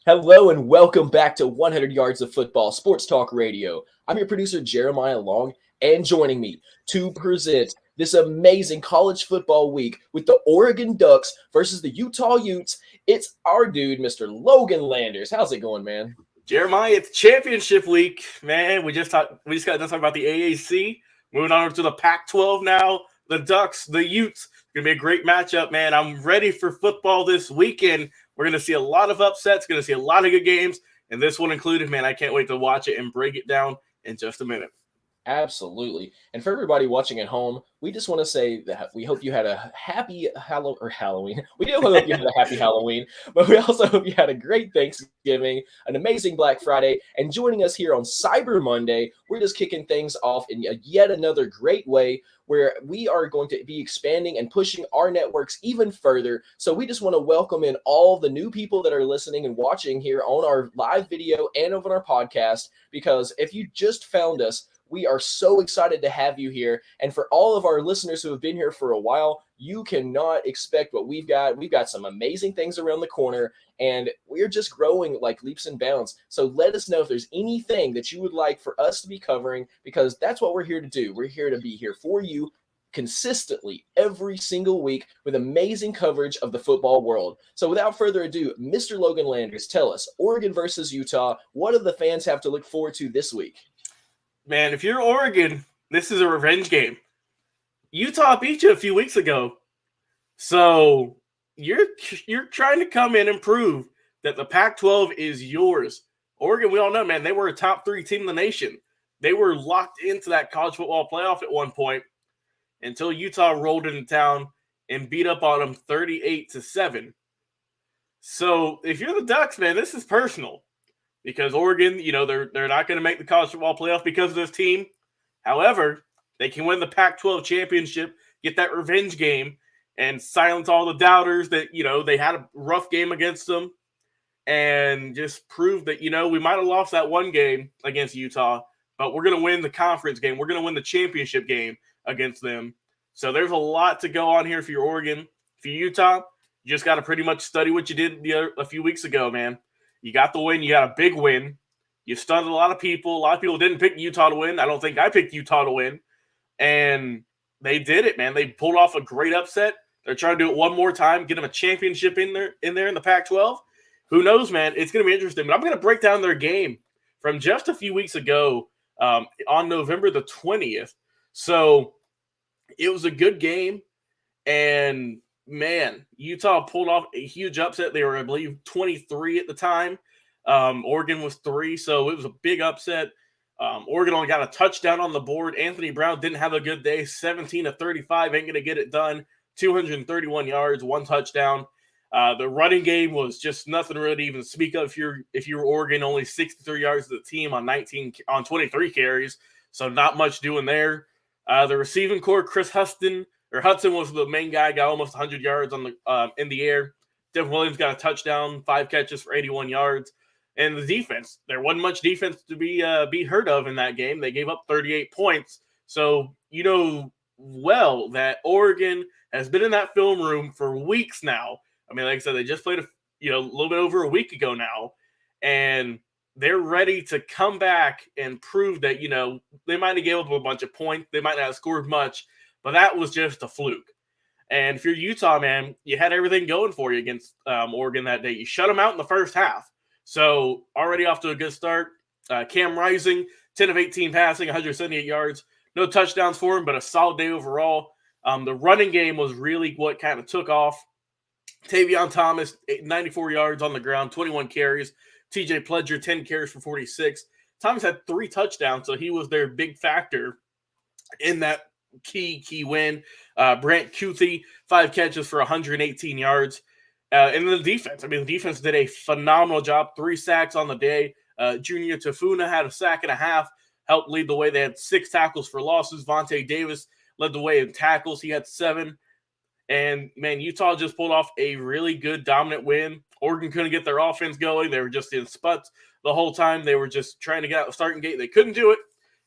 Hello and welcome back to 100 Yards of Football Sports Talk Radio. I'm your producer, Jeremiah Long, and joining me to present this amazing college football week with the Oregon Ducks versus the Utah Utes, it's our dude, Mr. Logan Landers. How's it going, man? Jeremiah, it's championship week, man. We just got done talking about the AAC. Moving on to the Pac-12 now. The Ducks, the Utes. It's gonna be a great matchup, man. I'm ready for football this weekend. We're gonna see a lot of upsets. Gonna see a lot of good games, and this one included. Man, I can't wait to watch it and break it down in just a minute. Absolutely. And for everybody watching at home, we just want to say that we hope you had a happy Halloween. We do hope you had a happy Halloween, but we also hope you had a great Thanksgiving, an amazing Black Friday, and joining us here on Cyber Monday, we're just kicking things off in yet another great way where we are going to be expanding and pushing our networks even further. So we just want to welcome in all the new people that are listening and watching here on our live video and on our podcast, because if you just found us, we are so excited to have you here. And for all of our listeners who have been here for a while, you cannot expect what we've got. We've got some amazing things around the corner, and we're just growing like leaps and bounds. So let us know if there's anything that you would like for us to be covering, because that's what we're here to do. We're here to be here for you consistently every single week with amazing coverage of the football world. So without further ado, Mr. Logan Landers, tell us, Oregon versus Utah, what do the fans have to look forward to this week? Man, if you're Oregon, this is a revenge game. Utah beat you a few weeks ago, so you're trying to come in and prove that the Pac-12 is yours. Oregon, we all know, man, they were a top 3 team in the nation. They were locked into that college football playoff at one point until Utah rolled into town and beat up on them 38-7. So if you're the Ducks, man, this is personal because Oregon, they're not going to make the college football playoff because of this team. However, they can win the Pac-12 championship, get that revenge game, and silence all the doubters that, they had a rough game against them, and just prove that, we might have lost that one game against Utah, but we're going to win the conference game. We're going to win the championship game against them. So there's a lot to go on here for your Oregon. For Utah, you just got to pretty much study what you did a few weeks ago, man. You got the win. You got a big win. You stunned a lot of people. A lot of people didn't pick Utah to win. I don't think I picked Utah to win. And they did it, man. They pulled off a great upset. They're trying to do it one more time, get them a championship in there in the Pac-12. Who knows, man? It's going to be interesting. But I'm going to break down their game from just a few weeks ago on November the 20th. So it was a good game. And, man, Utah pulled off a huge upset. They were, I believe, 23 at the time. Oregon was 3, so it was a big upset. Oregon only got a touchdown on the board. Anthony Brown didn't have a good day. 17-35, ain't going to get it done. 231 yards, 1 touchdown. The running game was just nothing really to even speak of. If you're Oregon, only 63 yards to the team on 23 carries, so not much doing there. The receiving core, Hudson was the main guy, got almost 100 yards on the in the air. Devin Williams got a touchdown, 5 catches for 81 yards. And the defense, there wasn't much defense to be heard of in that game. They gave up 38 points. So you know well that Oregon has been in that film room for weeks now. I mean, like I said, they just played a little bit over a week ago now, and they're ready to come back and prove that they might have gave up a bunch of points, they might not have scored much, but that was just a fluke. And if you're Utah, man, you had everything going for you against Oregon that day. You shut them out in the first half. So already off to a good start. Cam Rising, 10 of 18 passing, 178 yards. No touchdowns for him, but a solid day overall. The running game was really what kind of took off. Tavion Thomas, 94 yards on the ground, 21 carries. TJ Pledger, 10 carries for 46. Thomas had 3 touchdowns, so he was their big factor in that key win. Brant Kuthi, 5 catches for 118 yards. And the defense, the defense did a phenomenal job. 3 sacks on the day. Junior Tafuna had a sack and a half, helped lead the way. They had 6 tackles for losses. Vontae Davis led the way in tackles. He had 7. And, man, Utah just pulled off a really good, dominant win. Oregon couldn't get their offense going. They were just in sputs the whole time. They were just trying to get out the starting gate. They couldn't do it.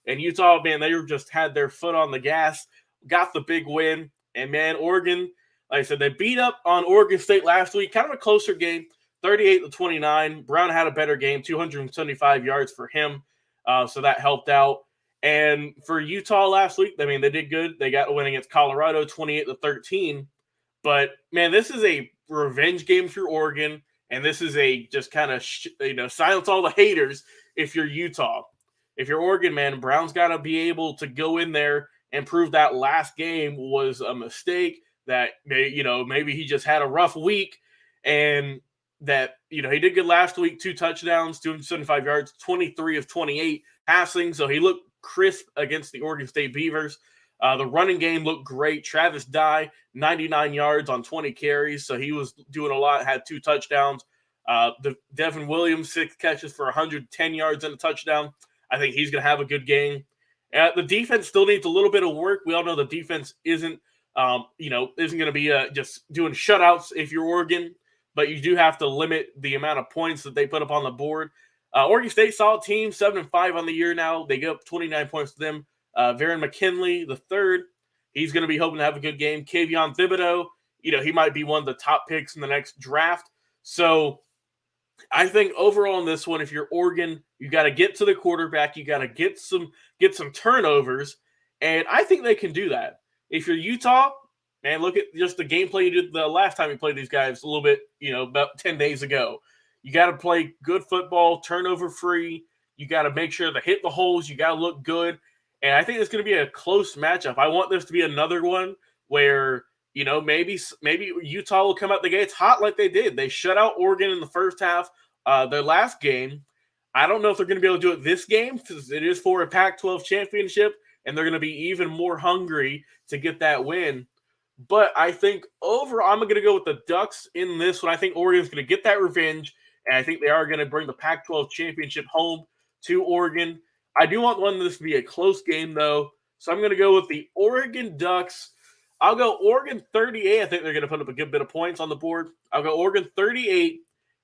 And Utah, man, they were just had their foot on the gas, got the big win. And, man, Oregon, Like I said, they beat up on Oregon State last week. Kind of a closer game, 38-29. Brown had a better game, 275 yards for him. So that helped out. And for Utah last week, I mean, they did good. They got a win against Colorado, 28-13. But, man, this is a revenge game for Oregon. And this is a just kind of, silence all the haters if you're Utah. If you're Oregon, man, Brown's got to be able to go in there and prove that last game was a mistake, that, maybe he just had a rough week, and that, he did good last week, 2 touchdowns, 275 yards, 23 of 28 passing. So he looked crisp against the Oregon State Beavers. The running game looked great. Travis Dye, 99 yards on 20 carries. So he was doing a lot, had 2 touchdowns. Devin Williams, 6 catches for 110 yards and a touchdown. I think he's going to have a good game. The defense still needs a little bit of work. We all know the defense isn't going to be just doing shutouts if you're Oregon, but you do have to limit the amount of points that they put up on the board. Oregon State, solid team, 7-5 on the year now. They give up 29 points to them. Varen McKinley, the third, he's going to be hoping to have a good game. Kayvon Thibodeau, he might be one of the top picks in the next draft. So I think overall in this one, if you're Oregon, you got to get to the quarterback. You got to get some turnovers, and I think they can do that. If you're Utah, man, look at just the gameplay you did the last time you played these guys a little bit, about 10 days ago. You got to play good football, turnover-free. You got to make sure to hit the holes. You got to look good. And I think it's going to be a close matchup. I want this to be another one where, maybe Utah will come out the gates hot like they did. They shut out Oregon in the first half, their last game. I don't know if they're going to be able to do it this game because it is for a Pac-12 championship, and they're going to be even more hungry to get that win. But I think overall, I'm going to go with the Ducks in this one. I think Oregon's going to get that revenge, and I think they are going to bring the Pac-12 championship home to Oregon. I do want this to be a close game, though, so I'm going to go with the Oregon Ducks. I'll go Oregon 38. I think they're going to put up a good bit of points on the board. I'll go Oregon 38,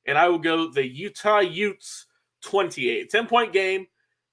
and I will go the Utah Utes 28. 10-point game,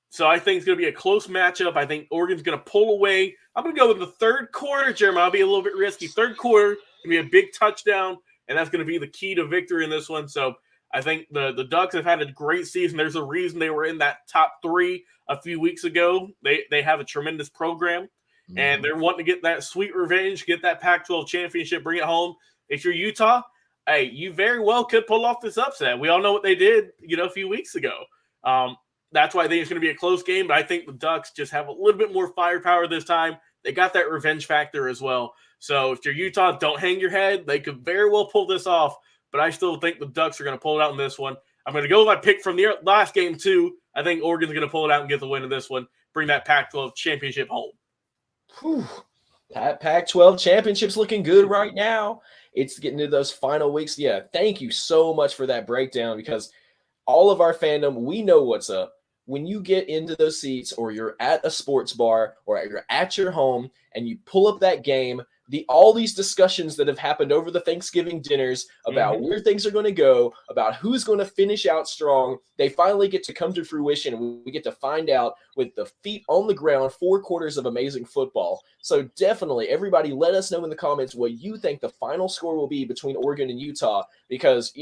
so I think it's going to be a close matchup. I think Oregon's going to pull away. I'm going to go with the third quarter, Jeremiah. I'll be a little bit risky. Third quarter, going to be a big touchdown, and that's going to be the key to victory in this one. So I think the Ducks have had a great season. There's a reason they were in that top 3 a few weeks ago. They have a tremendous program, and they're wanting to get that sweet revenge, get that Pac-12 championship, bring it home. If you're Utah, hey, you very well could pull off this upset. We all know what they did, a few weeks ago. That's why I think it's going to be a close game, but I think the Ducks just have a little bit more firepower this time. They got that revenge factor as well. So if you're Utah, don't hang your head. They could very well pull this off, but I still think the Ducks are going to pull it out in this one. I'm going to go with my pick from the last game, too. I think Oregon's going to pull it out and get the win in this one, bring that Pac-12 championship home. Whew. That Pac-12 championship's looking good right now. It's getting to those final weeks. Yeah, thank you so much for that breakdown, because all of our fandom, we know what's up. When you get into those seats, or you're at a sports bar, or you're at your home, and you pull up that game, all these discussions that have happened over the Thanksgiving dinners about where things are going to go, about who's going to finish out strong, they finally get to come to fruition. And we get to find out with the feet on the ground, 4 quarters of amazing football. So definitely, everybody, let us know in the comments what you think the final score will be between Oregon and Utah, because,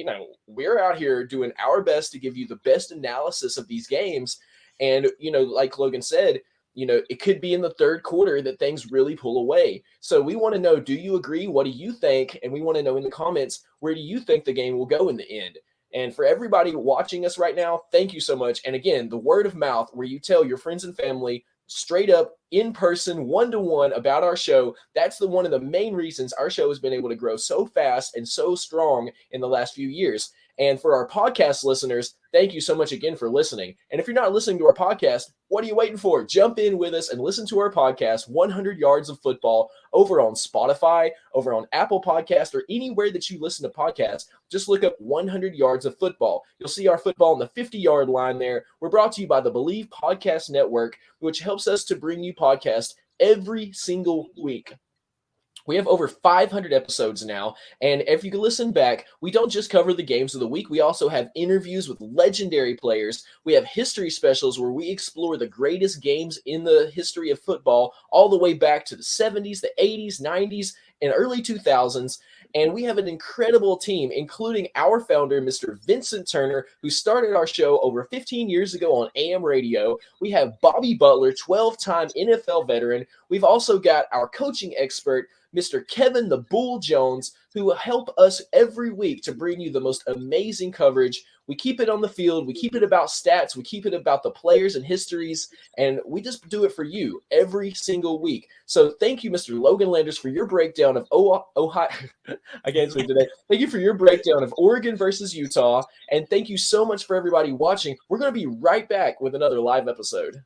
we're out here doing our best to give you the best analysis of these games. And, like Logan said, it could be in the third quarter that things really pull away. So we want to know, do you agree? What do you think? And we want to know in the comments, where do you think the game will go in the end? And for everybody watching us right now, thank you so much. And again, the word of mouth, where you tell your friends and family straight up in person, 1-to-1 about our show. That's one of the main reasons our show has been able to grow so fast and so strong in the last few years. And for our podcast listeners, thank you so much again for listening. And if you're not listening to our podcast, what are you waiting for? Jump in with us and listen to our podcast, 100 Yards of Football, over on Spotify, over on Apple Podcast, or anywhere that you listen to podcasts. Just look up 100 Yards of Football. You'll see our football on the 50-yard line there. We're brought to you by the Believe Podcast Network, which helps us to bring you podcasts every single week. We have over 500 episodes now, and if you can listen back, we don't just cover the games of the week. We also have interviews with legendary players. We have history specials where we explore the greatest games in the history of football, all the way back to the 70s, the 80s, 90s, and early 2000s. And we have an incredible team, including our founder, Mr. Vincent Turner, who started our show over 15 years ago on AM radio. We have Bobby Butler, 12-time NFL veteran. We've also got our coaching expert, Mr. Kevin the Bull Jones, who will help us every week to bring you the most amazing coverage. We keep it on the field. We keep it about stats. We keep it about the players and histories. And we just do it for you every single week. So thank you, Mr. Logan Landers, for your breakdown of Ohio. I can't speak today. Thank you for your breakdown of Oregon versus Utah. And thank you so much for everybody watching. We're going to be right back with another live episode.